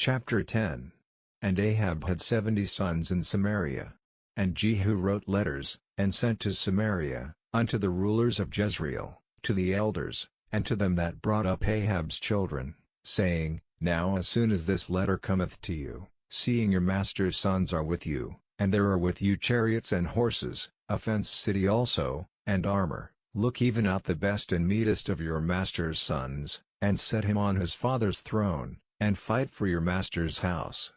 Chapter 10. And Ahab had 70 sons in Samaria. And Jehu wrote letters, and sent to Samaria, unto the rulers of Jezreel, to the elders, and to them that brought up Ahab's children, saying, Now as soon as this letter cometh to you, seeing your master's sons are with you, and there are with you chariots and horses, a fenced city also, and armor, look even out the best and meetest of your master's sons, and set him on his father's throne, and fight for your master's house.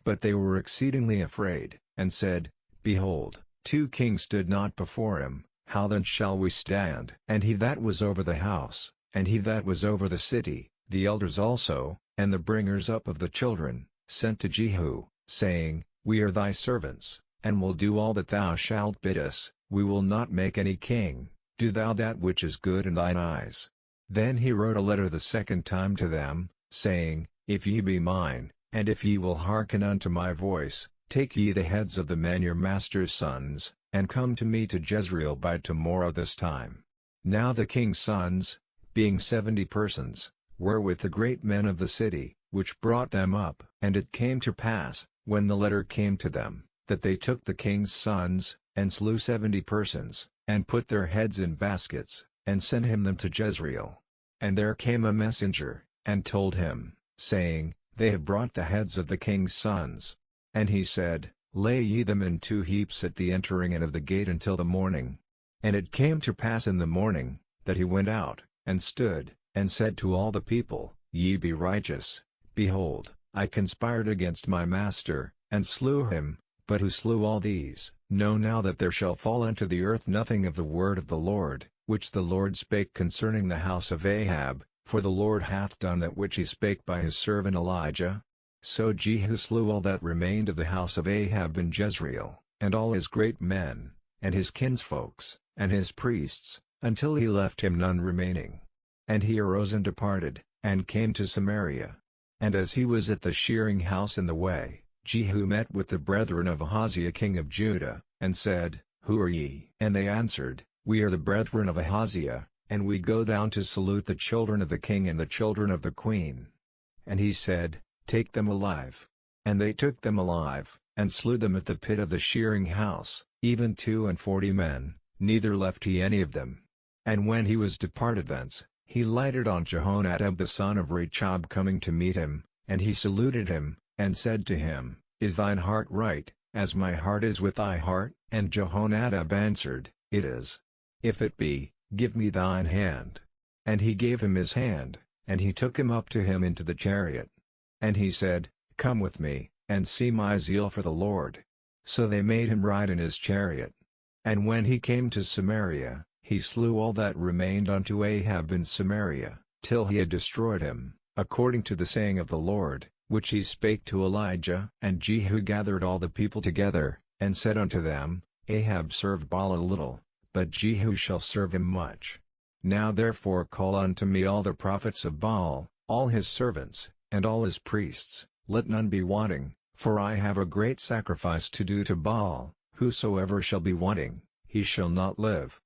But they were exceedingly afraid, and said, Behold, 2 kings stood not before him, how then shall we stand? And he that was over the house, and he that was over the city, the elders also, and the bringers up of the children, sent to Jehu, saying, We are thy servants, and will do all that thou shalt bid us, we will not make any king, do thou that which is good in thine eyes. Then he wrote a letter the second time to them, saying, If ye be mine, and if ye will hearken unto my voice, take ye the heads of the men your master's sons, and come to me to Jezreel by tomorrow this time. Now the king's sons, being 70 persons, were with the great men of the city, which brought them up. And it came to pass, when the letter came to them, that they took the king's sons, and slew 70 persons, and put their heads in baskets, and sent him them to Jezreel. And there came a messenger, and told him, saying, They have brought the heads of the king's sons. And he said, Lay ye them in 2 heaps at the entering in of the gate until the morning. And it came to pass in the morning, that he went out, and stood, and said to all the people, Ye be righteous. Behold, I conspired against my master, and slew him, but who slew all these? Know now that there shall fall unto the earth nothing of the word of the Lord, which the Lord spake concerning the house of Ahab, for the Lord hath done that which he spake by his servant Elijah. So Jehu slew all that remained of the house of Ahab in Jezreel, and all his great men, and his kinsfolks, and his priests, until he left him none remaining. And he arose and departed, and came to Samaria. And as he was at the shearing house in the way, Jehu met with the brethren of Ahaziah king of Judah, and said, Who are ye? And they answered, We are the brethren of Ahaziah, and we go down to salute the children of the king and the children of the queen. And he said, Take them alive. And they took them alive, and slew them at the pit of the shearing house, even 42 men, neither left he any of them. And when he was departed thence, he lighted on Jehonadab the son of Rechab coming to meet him, and he saluted him, and said to him, Is thine heart right, as my heart is with thy heart? And Jehonadab answered, It is. If it be, give me thine hand. And he gave him his hand, and he took him up to him into the chariot. And he said, Come with me, and see my zeal for the Lord. So they made him ride in his chariot. And when he came to Samaria, he slew all that remained unto Ahab in Samaria, till he had destroyed him, according to the saying of the Lord, which he spake to Elijah. And Jehu gathered all the people together, and said unto them, Ahab served Baal a little, but Jehu shall serve him much. Now therefore call unto me all the prophets of Baal, all his servants, and all his priests, let none be wanting, for I have a great sacrifice to do to Baal. Whosoever shall be wanting, he shall not live.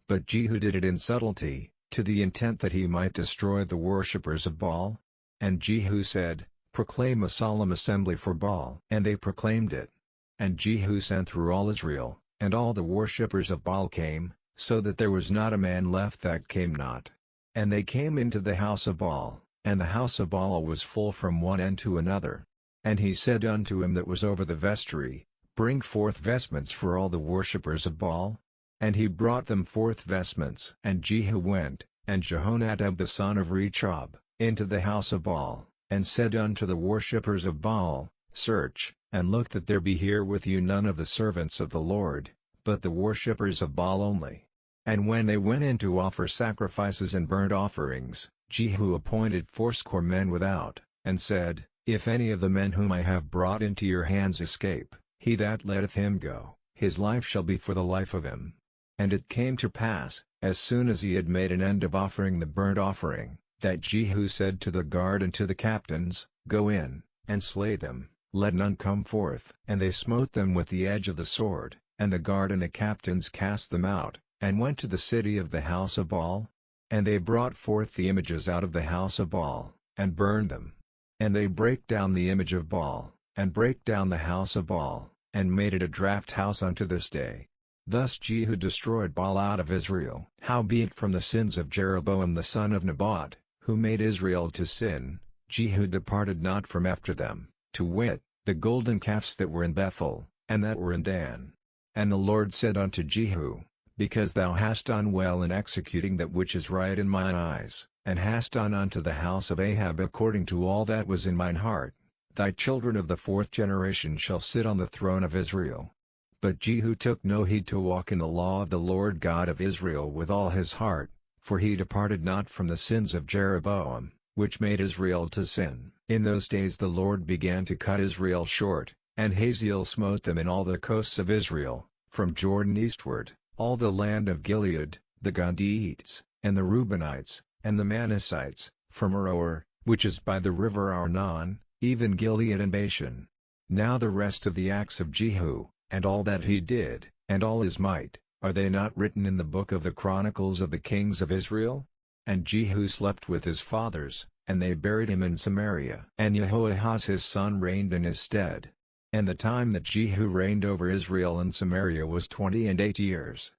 But Jehu did it in subtlety, to the intent that he might destroy the worshippers of Baal. And Jehu said, Proclaim a solemn assembly for Baal. And they proclaimed it. And Jehu sent through all Israel, and all the worshippers of Baal came, so that there was not a man left that came not. And they came into the house of Baal, and the house of Baal was full from one end to another. And he said unto him that was over the vestry, Bring forth vestments for all the worshippers of Baal. And he brought them forth vestments. And Jehu went, and Jehonadab the son of Rechab, into the house of Baal, and said unto the worshippers of Baal, Search, and look that there be here with you none of the servants of the Lord, but the worshippers of Baal only. And when they went in to offer sacrifices and burnt offerings, Jehu appointed 80 men without, and said, If any of the men whom I have brought into your hands escape, he that letteth him go, his life shall be for the life of him. And it came to pass, as soon as he had made an end of offering the burnt offering, that Jehu said to the guard and to the captains, Go in, and slay them, let none come forth. And they smote them with the edge of the sword, and the guard and the captains cast them out, and went to the city of the house of Baal. And they brought forth the images out of the house of Baal, and burned them. And they brake down the image of Baal, and brake down the house of Baal, and made it a draught house unto this day. Thus Jehu destroyed Baal out of Israel. Howbeit from the sins of Jeroboam the son of Nebat, who made Israel to sin, Jehu departed not from after them, to wit, the golden calves that were in Bethel, and that were in Dan. And the Lord said unto Jehu, Because thou hast done well in executing that which is right in mine eyes, and hast done unto the house of Ahab according to all that was in mine heart, thy children of the fourth generation shall sit on the throne of Israel. But Jehu took no heed to walk in the law of the Lord God of Israel with all his heart, for he departed not from the sins of Jeroboam, which made Israel to sin. In those days the Lord began to cut Israel short, and Hazael smote them in all the coasts of Israel, from Jordan eastward, all the land of Gilead, the Gadiites, and the Reubenites, and the Manassites, from Aroer, which is by the river Arnon, even Gilead and Bashan. Now the rest of the acts of Jehu, and all that he did, and all his might, are they not written in the book of the Chronicles of the kings of Israel? And Jehu slept with his fathers, and they buried him in Samaria. And Jehoahaz his son reigned in his stead. And the time that Jehu reigned over Israel and Samaria was 28 years.